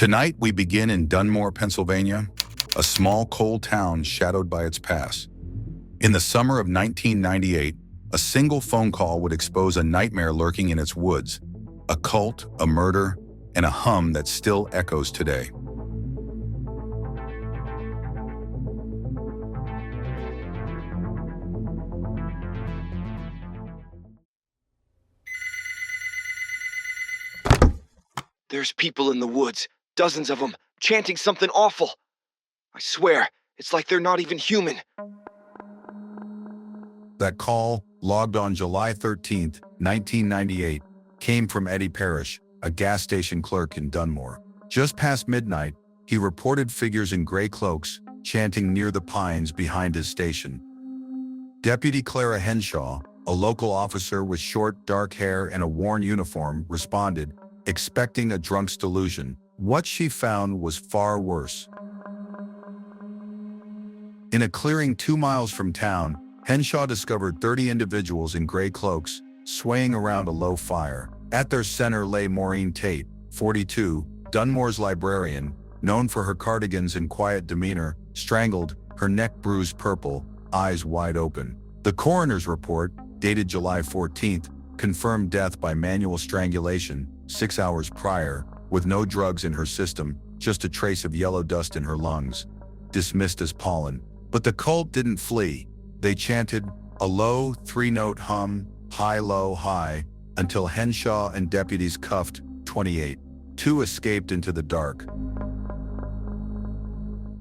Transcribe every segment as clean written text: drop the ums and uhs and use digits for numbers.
Tonight, we begin in Dunmore, Pennsylvania, a small coal town shadowed by its past. In the summer of 1998, a single phone call would expose a nightmare lurking in its woods, a cult, a murder, and a hum that still echoes today. There's people in the woods, dozens of them, chanting something awful. I swear, it's like they're not even human. That call, logged on July 13, 1998, came from Eddie Parrish, a gas station clerk in Dunmore. Just past midnight, he reported figures in gray cloaks chanting near the pines behind his station. Deputy Clara Henshaw, a local officer with short, dark hair and a worn uniform, responded, expecting a drunk's delusion. What she found was far worse. In a clearing 2 miles from town, Henshaw discovered 30 individuals in gray cloaks, swaying around a low fire. At their center lay Maureen Tate, 42, Dunmore's librarian, known for her cardigans and quiet demeanor, strangled, her neck bruised purple, eyes wide open. The coroner's report, dated July 14th, confirmed death by manual strangulation 6 hours prior, with no drugs in her system, just a trace of yellow dust in her lungs, dismissed as pollen. But the cult didn't flee. They chanted a low, 3-note hum, high, low, high, until Henshaw and deputies cuffed 28. 2 escaped into the dark.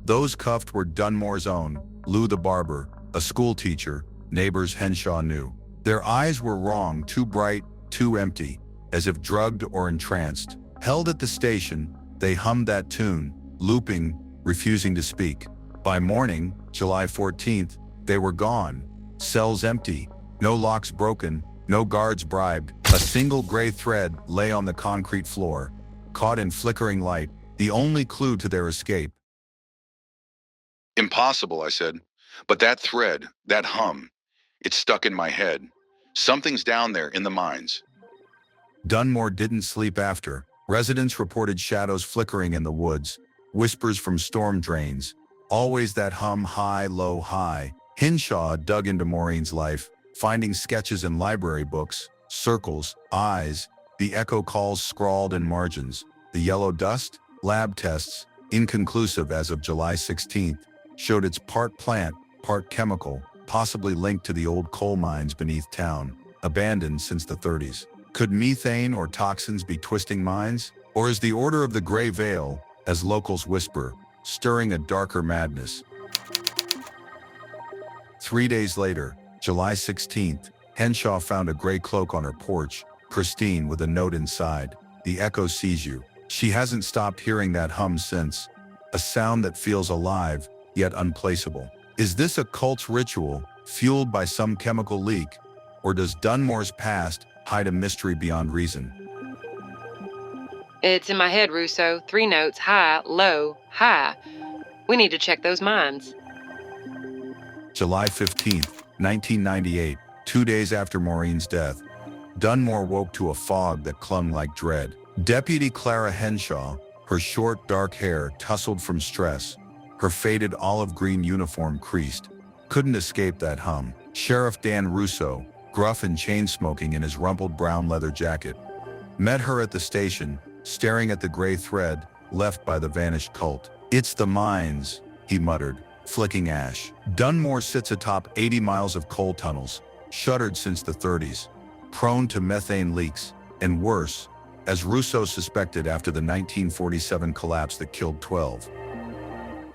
Those cuffed were Dunmore's own, Lou the barber, a school teacher, neighbors Henshaw knew. Their eyes were wrong, too bright, too empty, as if drugged or entranced. Held at the station, they hummed that tune, looping, refusing to speak. By morning, July 14th, they were gone. Cells empty, no locks broken, no guards bribed. A single gray thread lay on the concrete floor, caught in flickering light, the only clue to their escape. Impossible, I said. But that thread, that hum, it's stuck in my head. Something's down there in the mines. Dunmore didn't sleep after. Residents reported shadows flickering in the woods, whispers from storm drains. Always that hum, high, low, high. Henshaw dug into Maureen's life, finding sketches in library books, circles, eyes, the echo calls scrawled in margins. The yellow dust, lab tests, inconclusive as of July 16th, showed it's part plant, part chemical, possibly linked to the old coal mines beneath town, abandoned since the 30s. Could methane or toxins be twisting minds? Or is the Order of the Gray Veil, as locals whisper, stirring a darker madness? 3 days later, July 16th, Henshaw found a gray cloak on her porch, pristine with a note inside. The echo sees you. She hasn't stopped hearing that hum since, a sound that feels alive, yet unplaceable. Is this a cult's ritual, fueled by some chemical leak? Or does Dunmore's past hide a mystery beyond reason? It's in my head, Russo. 3 notes, high, low, high. We need to check those mines. July 15th, 1998, 2 days after Maureen's death, Dunmore woke to a fog that clung like dread. Deputy Clara Henshaw, her short, dark hair tousled from stress, her faded olive-green uniform creased, couldn't escape that hum. Sheriff Dan Russo, gruff and chain-smoking in his rumpled brown leather jacket, met her at the station, staring at the gray thread left by the vanished cult. "It's the mines," he muttered, flicking ash. Dunmore sits atop 80 miles of coal tunnels, shuttered since the 30s, prone to methane leaks, and worse, as Russo suspected after the 1947 collapse that killed 12.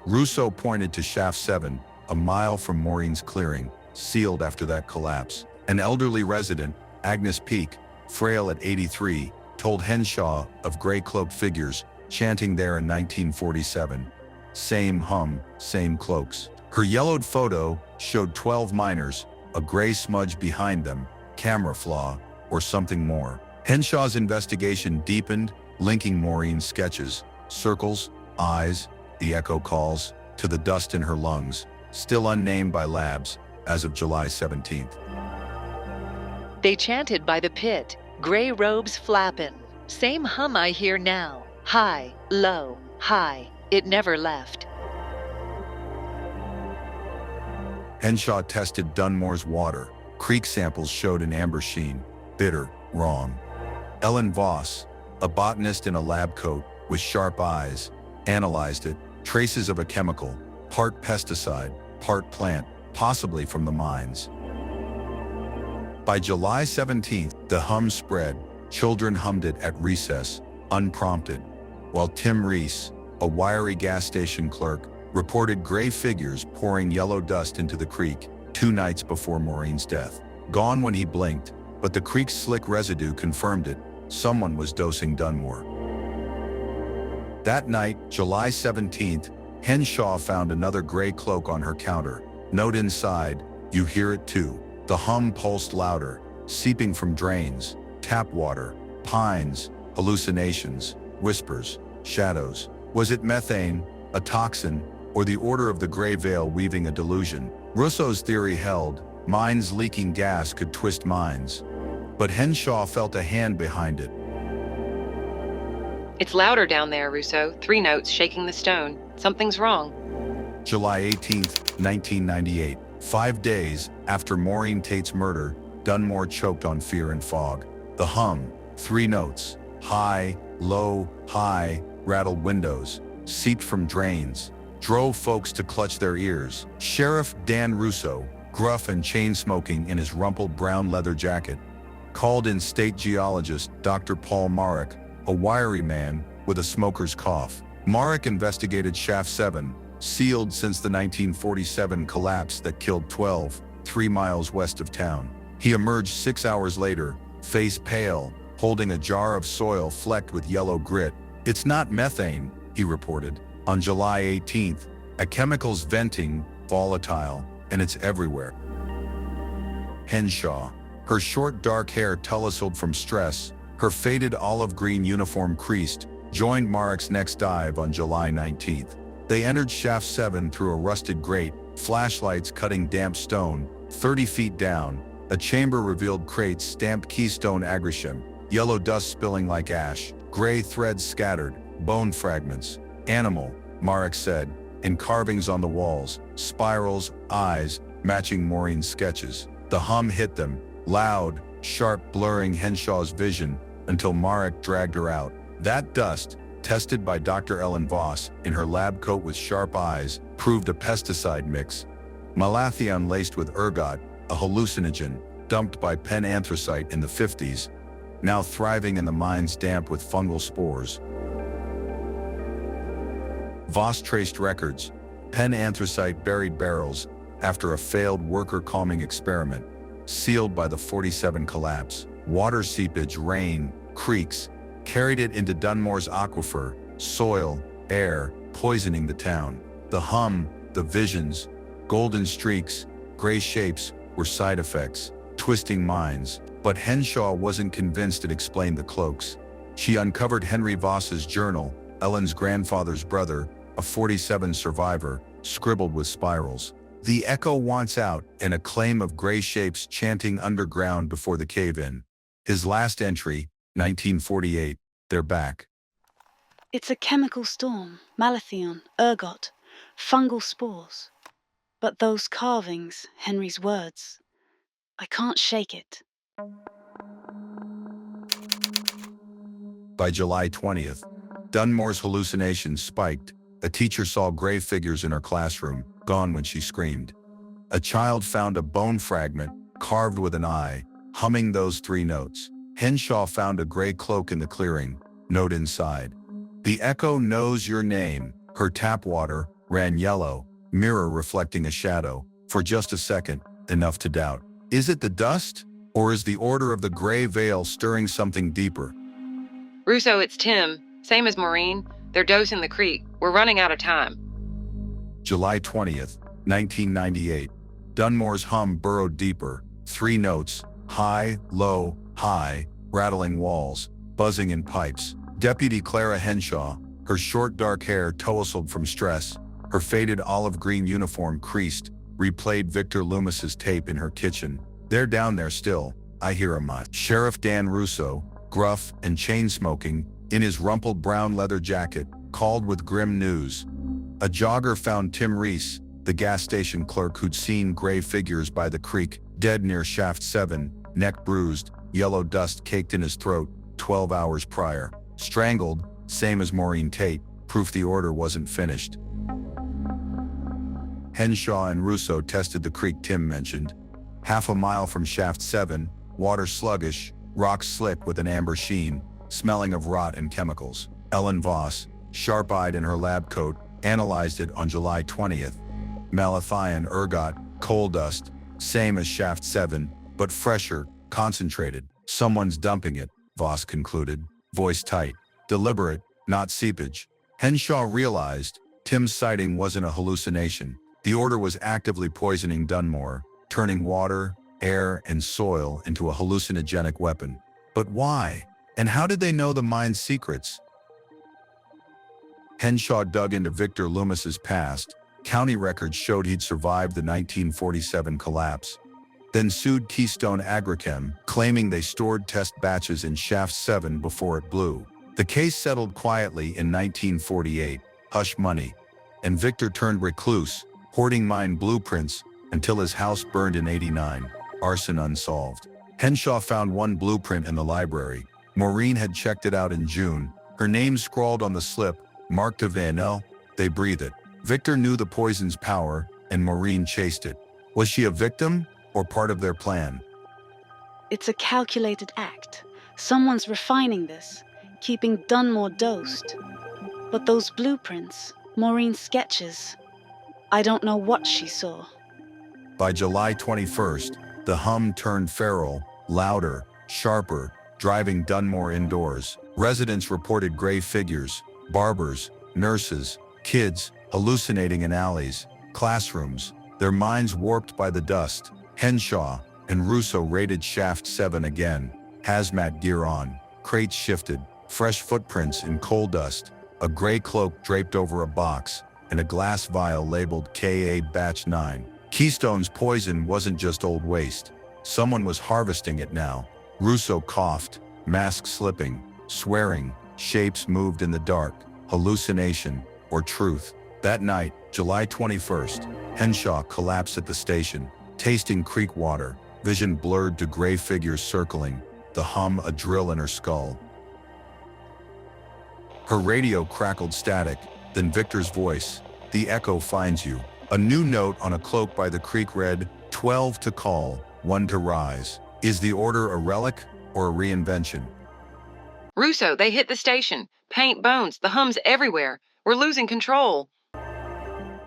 Russo pointed to Shaft 7, a mile from Maureen's clearing, sealed after that collapse. An elderly resident, Agnes Peake, frail at 83, told Henshaw of gray-cloaked figures chanting there in 1947. Same hum, same cloaks. Her yellowed photo showed 12 miners, a gray smudge behind them, camera flaw, or something more. Henshaw's investigation deepened, linking Maureen's sketches, circles, eyes, the echo calls, to the dust in her lungs, still unnamed by labs, as of July 17th. They chanted by the pit, gray robes flappin'. Same hum I hear now. high, low, high. It never left. Henshaw tested Dunmore's water. Creek samples showed an amber sheen. Bitter, wrong. Ellen Voss, a botanist in a lab coat with sharp eyes, analyzed it. Traces of a chemical, part pesticide, part plant, possibly from the mines. By July 17th, the hum spread. Children hummed it at recess, unprompted, while Tim Reese, a wiry gas station clerk, reported gray figures pouring yellow dust into the creek 2 nights before Maureen's death. Gone when he blinked, but the creek's slick residue confirmed it. Someone was dosing Dunmore. That night, July 17th, Henshaw found another gray cloak on her counter. Note inside, "You hear it too." The hum pulsed louder, seeping from drains, tap water, pines, hallucinations, whispers, shadows. Was it methane, a toxin, or the order of the gray veil weaving a delusion? Rousseau's theory held, mines leaking gas could twist minds. But Henshaw felt a hand behind it. It's louder down there, Rousseau. 3 notes shaking the stone. Something's wrong. July 18th, 1998. 5 days after Maureen Tate's murder, Dunmore choked on fear and fog. The hum, 3 notes, high, low, high, rattled windows, seeped from drains, drove folks to clutch their ears. Sheriff Dan Rousseau, gruff and chain-smoking in his rumpled brown leather jacket, called in state geologist Dr. Paul Marek, a wiry man with a smoker's cough. Marek investigated Shaft 7, sealed since the 1947 collapse that killed 12, 3 miles west of town. He emerged 6 hours later, face pale, holding a jar of soil flecked with yellow grit. "It's not methane," he reported. On July 18th, a chemical's venting, volatile, and it's everywhere. Henshaw, her short dark hair tousled from stress, her faded olive green uniform creased, joined Marek's next dive on July 19th. They entered Shaft 7 through a rusted grate, flashlights cutting damp stone. 30 feet down, a chamber revealed crates stamped Keystone Agrisham, yellow dust spilling like ash, gray threads scattered, bone fragments. "Animal," Marek said, in carvings on the walls, spirals, eyes, matching Maureen's sketches. The hum hit them, loud, sharp, blurring Henshaw's vision until Marek dragged her out. That dust, tested by Dr. Ellen Voss in her lab coat with sharp eyes, proved a pesticide mix. Malathion laced with ergot, a hallucinogen, dumped by Penn anthracite in the 50s, now thriving in the mine's damp with fungal spores. Voss traced records. Penn anthracite buried barrels after a failed worker calming experiment, sealed by the 47 collapse. Water seepage, rain, creeks, carried it into Dunmore's aquifer, soil, air, poisoning the town. The hum, the visions, golden streaks, gray shapes were side effects, twisting minds. But Henshaw wasn't convinced it explained the cloaks. She uncovered Henry Voss's journal, Ellen's grandfather's brother, a 47 survivor, scribbled with spirals. "The echo wants out," and a claim of gray shapes chanting underground before the cave-in. His last entry, 1948, "They're back." It's a chemical storm, malathion, ergot, fungal spores. But those carvings, Henry's words, I can't shake it. By July 20th, Dunmore's hallucinations spiked. A teacher saw gray figures in her classroom, gone when she screamed. A child found a bone fragment, carved with an eye, humming those 3 notes. Henshaw found a gray cloak in the clearing, note inside. "The echo knows your name." Her tap water ran yellow, mirror reflecting a shadow. For just a second, enough to doubt. Is it the dust? Or is the order of the gray veil stirring something deeper? Rousseau, it's Tim. Same as Maureen. They're dosing the creek. We're running out of time. July 20th, 1998. Dunmore's hum burrowed deeper. 3 notes, high, low, high, rattling walls, buzzing in pipes. Deputy Clara Henshaw, her short dark hair tousled from stress, her faded olive green uniform creased, replayed Victor Loomis's tape in her kitchen. "They're down there still. I hear 'em." Sheriff Dan Rousseau, gruff and chain-smoking, in his rumpled brown leather jacket, called with grim news. A jogger found Tim Reese, the gas station clerk who'd seen gray figures by the creek, dead near Shaft 7, neck bruised, yellow dust caked in his throat, 12 hours prior. Strangled, same as Maureen Tate, proof the order wasn't finished. Henshaw and Russo tested the creek Tim mentioned. Half a mile from Shaft 7, water sluggish, rocks slick with an amber sheen, smelling of rot and chemicals. Ellen Voss, sharp-eyed in her lab coat, analyzed it on July 20th. Malathion ergot, coal dust, same as Shaft 7, but fresher, concentrated. Someone's dumping it, Voss concluded, voice tight. Deliberate, not seepage. Henshaw realized Tim's sighting wasn't a hallucination. The order was actively poisoning Dunmore, turning water, air, and soil into a hallucinogenic weapon. But why? And how did they know the mine's secrets? Henshaw dug into Victor Loomis's past. County records showed he'd survived the 1947 collapse. Then sued Keystone Agrichem, claiming they stored test batches in Shaft 7 before it blew. The case settled quietly in 1948, hush money, and Victor turned recluse, hoarding mine blueprints until his house burned in '89. Arson unsolved. Henshaw found one blueprint in the library. Maureen had checked it out in June. Her name scrawled on the slip, marked to Vanel. They breathe it. Victor knew the poison's power, and Maureen chased it. Was she a victim or part of their plan? It's a calculated act. Someone's refining this, keeping Dunmore dosed. But those blueprints, Maureen's sketches, I don't know what she saw. By July 21st, the hum turned feral, louder, sharper, driving Dunmore indoors. Residents reported gray figures, barbers, nurses, kids, hallucinating in alleys, classrooms, their minds warped by the dust. Henshaw and Russo raided Shaft 7 again, hazmat gear on, crates shifted, fresh footprints in coal dust, a gray cloak draped over a box, and a glass vial labeled KA Batch 9. Keystone's poison wasn't just old waste. Someone was harvesting it now. Russo coughed, mask slipping, swearing, shapes moved in the dark, hallucination or truth. That night, July 21st, Henshaw collapsed at the station, tasting creek water, vision blurred to gray figures circling, the hum a drill in her skull. Her radio crackled static, then Victor's voice. The echo finds you. A new note on a cloak by the creek read, 12 to call, 1 to rise. Is the order a relic or a reinvention? Russo, they hit the station. Paint bones. The hum's everywhere. We're losing control.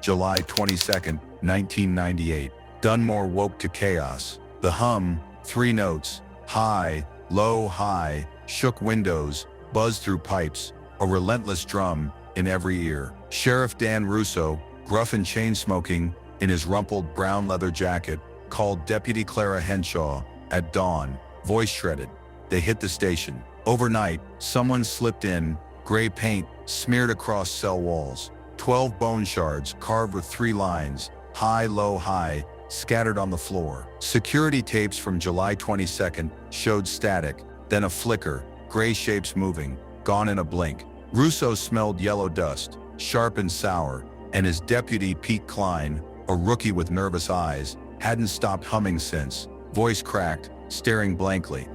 July 22nd, 1998. Dunmore woke to chaos. The hum, 3 notes, high, low, high, shook windows, buzzed through pipes, a relentless drum in every ear. Sheriff Dan Russo, gruff and chain-smoking, in his rumpled brown leather jacket, called Deputy Clara Henshaw at dawn, voice shredded. They hit the station. Overnight, someone slipped in, gray paint smeared across cell walls, 12 bone shards carved with 3 lines, high, low, high, scattered on the floor. Security tapes from July 22nd showed static, then a flicker, gray shapes moving, gone in a blink. Russo smelled yellow dust, sharp and sour, and his deputy Pete Klein, a rookie with nervous eyes, hadn't stopped humming since, voice cracked, staring blankly.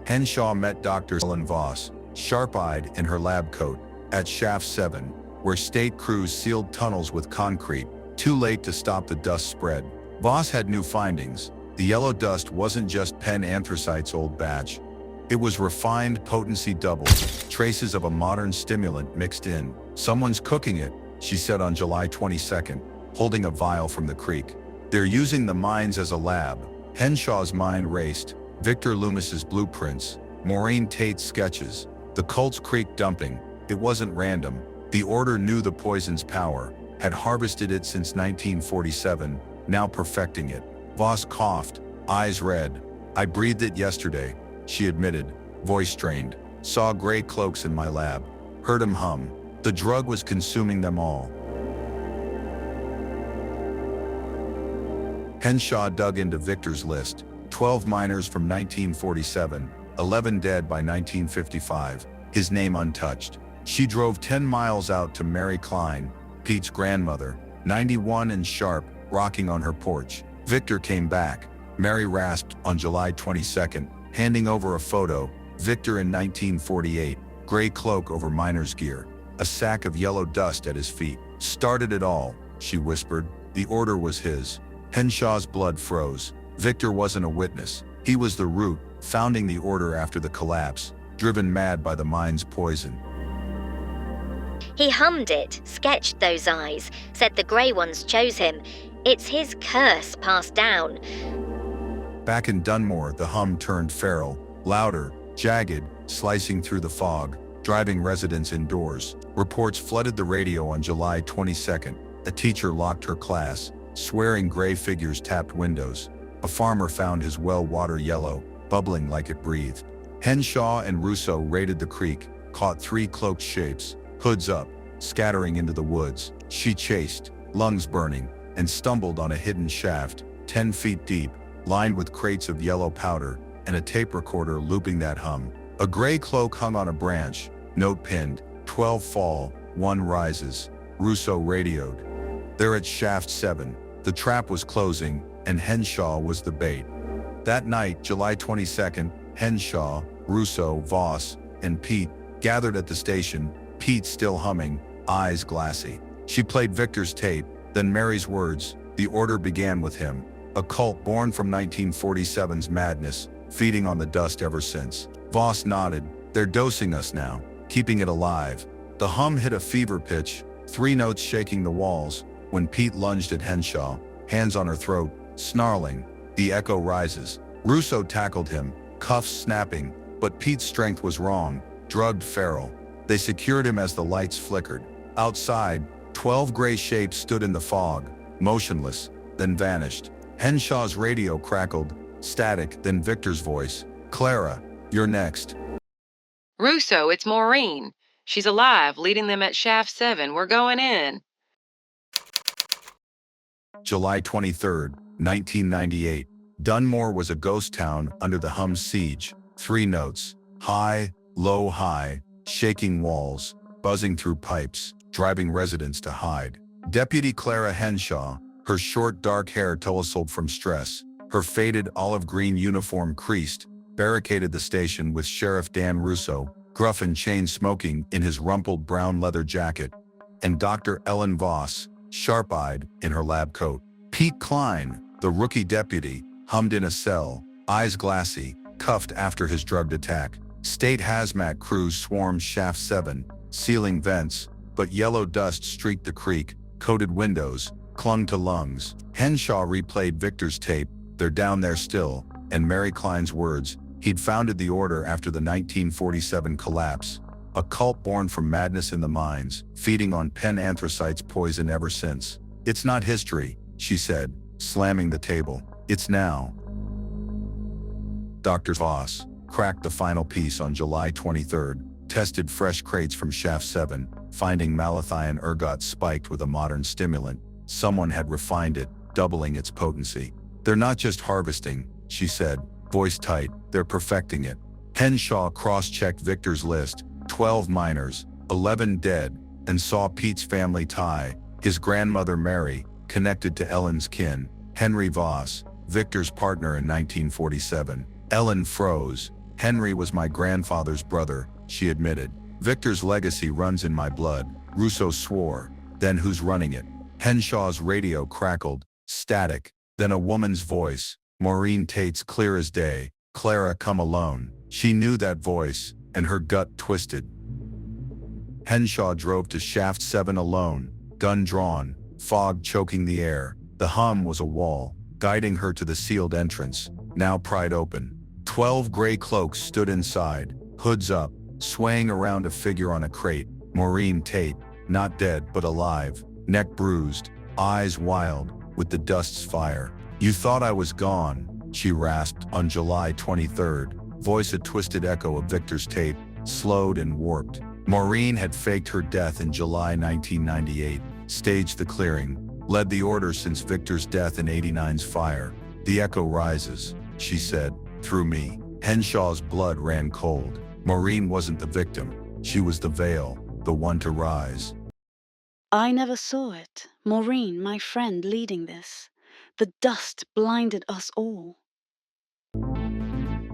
Henshaw met Dr. Ellen Voss, sharp-eyed in her lab coat, at Shaft 7, where state crews sealed tunnels with concrete, too late to stop the dust spread. Voss had new findings. The yellow dust wasn't just Penn Anthracite's old batch. It was refined potency doubles, traces of a modern stimulant mixed in. Someone's cooking it, she said on July 22nd, holding a vial from the creek. They're using the mines as a lab. Henshaw's mind raced. Victor Loomis's blueprints, Maureen Tate's sketches, the cult's creek dumping. It wasn't random. The order knew the poison's power, had harvested it since 1947, now perfecting it. Voss coughed, eyes red. I breathed it yesterday, she admitted, voice strained. Saw gray cloaks in my lab. Heard him hum. The drug was consuming them all. Henshaw dug into Victor's list. 12 miners from 1947, 11 dead by 1955, his name untouched. She drove 10 miles out to Mary Klein, Pete's grandmother, 91 and sharp, rocking on her porch. Victor came back. Mary rasped on July 22nd, handing over a photo. Victor in 1948, gray cloak over miner's gear, a sack of yellow dust at his feet. Started it all, she whispered. The order was his. Henshaw's blood froze. Victor wasn't a witness. He was the root, founding the order after the collapse, driven mad by the mine's poison. He hummed it, sketched those eyes, said the grey ones chose him. It's his curse passed down. Back in Dunmore, the hum turned feral, louder, jagged, slicing through the fog, driving residents indoors. Reports flooded the radio on July 22nd. A teacher locked her class, swearing gray figures tapped windows. A farmer found his well water yellow, bubbling like it breathed. Henshaw and Russo raided the creek, caught 3 cloaked shapes, hoods up, scattering into the woods. She chased, lungs burning, and stumbled on a hidden shaft, 10 feet deep, lined with crates of yellow powder, and a tape recorder looping that hum. A gray cloak hung on a branch, note pinned, 12 fall, 1 rises. Russo radioed. They're at shaft 7. The trap was closing, and Henshaw was the bait. That night, July 22nd, Henshaw, Russo, Voss, and Pete gathered at the station, Pete still humming, eyes glassy. She played Victor's tape, then Mary's words. The order began with him. A cult born from 1947's madness, feeding on the dust ever since. Voss nodded. They're dosing us now, keeping it alive. The hum hit a fever pitch, 3 notes shaking the walls, when Pete lunged at Henshaw, hands on her throat, snarling. The echo rises. Russo tackled him, cuffs snapping, but Pete's strength was wrong, drugged feral. They secured him as the lights flickered. Outside, 12 gray shapes stood in the fog, motionless, then vanished. Henshaw's radio crackled, static, then Victor's voice. Clara, you're next. Russo, it's Maureen. She's alive, leading them at shaft 7. We're going in. July 23rd, 1998. Dunmore was a ghost town under the hum's siege. 3 notes. High, low, high, shaking walls, buzzing through pipes, driving residents to hide. Deputy Clara Henshaw, her short dark hair tousled from stress, her faded olive green uniform creased, barricaded the station with Sheriff Dan Russo, gruff and chain-smoking in his rumpled brown leather jacket, and Dr. Ellen Voss, sharp-eyed in her lab coat. Pete Klein, the rookie deputy, hummed in a cell, eyes glassy, cuffed after his drugged attack. State hazmat crews swarmed shaft 7, sealing vents, but yellow dust streaked the creek, coated windows, clung to lungs. Henshaw replayed Victor's tape, they're down there still, and Mary Klein's words. He'd founded the order after the 1947 collapse. A cult born from madness in the mines, feeding on Penn Anthracite's poison ever since. It's not history, she said, slamming the table. It's now. Dr. Voss cracked the final piece on July 23rd, tested fresh crates from shaft 7, finding malathion ergot spiked with a modern stimulant. Someone had refined it, doubling its potency. They're not just harvesting, she said, voice tight, they're perfecting it. Henshaw cross-checked Victor's list, 12 miners, 11 dead, and saw Pete's family tie, his grandmother Mary, connected to Ellen's kin, Henry Voss, Victor's partner in 1947. Ellen froze. Henry was my grandfather's brother, she admitted. Victor's legacy runs in my blood, Russo swore. Then who's running it? Henshaw's radio crackled, static, then a woman's voice, Maureen Tate's clear as day. Clara, come alone. She knew that voice, and her gut twisted. Henshaw drove to shaft 7 alone, gun drawn, fog choking the air. The hum was a wall, guiding her to the sealed entrance, now pried open. 12 gray cloaks stood inside, hoods up, swaying around a figure on a crate. Maureen Tate, not dead but alive, neck bruised, eyes wild, with the dust's fire. You thought I was gone, she rasped on July 23rd, voice a twisted echo of Victor's tape, slowed and warped. Maureen had faked her death in July 1998, staged the clearing, led the order since Victor's death in '89's fire. The echo rises, she said, through me. Henshaw's blood ran cold. Maureen wasn't the victim. She was the veil, the one to rise. I never saw it. Maureen, my friend, leading this. The dust blinded us all.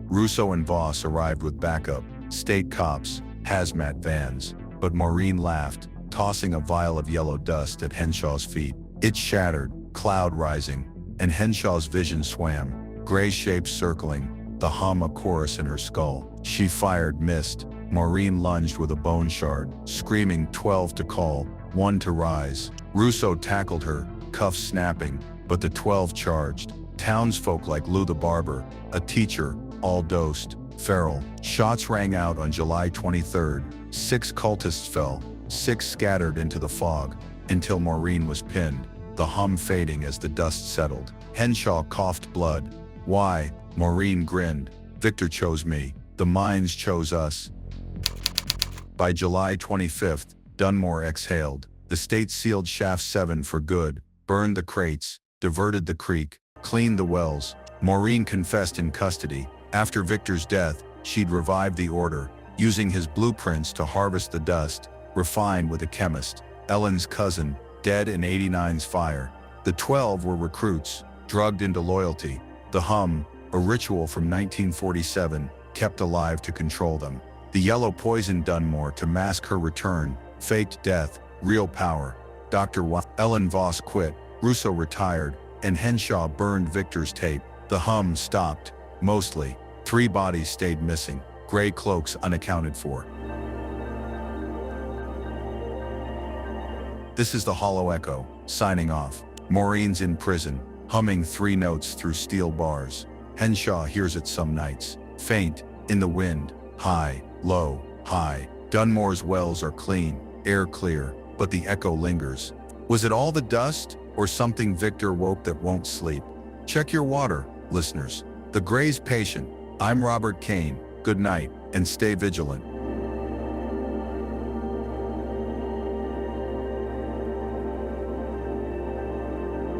Russo and Voss arrived with backup, state cops, hazmat vans, but Maureen laughed, tossing a vial of yellow dust at Henshaw's feet. It shattered, cloud rising, and Henshaw's vision swam, gray shapes circling, the hum a chorus in her skull. She fired, missed. Maureen lunged with a bone shard, screaming 12 to call, 1 to rise. Russo tackled her, cuffs snapping, but the 12 charged. Townsfolk like Lou the barber, a teacher, all dosed, feral. Shots rang out on July 23rd. 6 cultists fell, 6 scattered into the fog, until Maureen was pinned, the hum fading as the dust settled. Henshaw coughed blood. Why? Maureen grinned. Victor chose me. The mines chose us. By July 25th, Dunmore exhaled. The state sealed Shaft 7 for good, burned the crates, diverted the creek, cleaned the wells. Maureen confessed in custody. After Victor's death, she'd revived the order, using his blueprints to harvest the dust, refined with a chemist. Ellen's cousin, dead in '89's fire. The 12 were recruits, drugged into loyalty. The hum, a ritual from 1947, kept alive to control them. The yellow poisoned Dunmore to mask her return, faked death, real power. Ellen Voss quit, Russo retired, and Henshaw burned Victor's tape. The hum stopped, mostly. 3 bodies stayed missing, gray cloaks unaccounted for. This is the Hollow Echo, signing off. Maureen's in prison, humming 3 notes through steel bars. Henshaw hears it some nights, faint, in the wind, high, low, high. Dunmore's wells are clean, air clear, but the echo lingers. Was it all the dust, or something Victor woke that won't sleep? Check your water, listeners. The Gray's patient. I'm Robert Kane. Good night, and stay vigilant.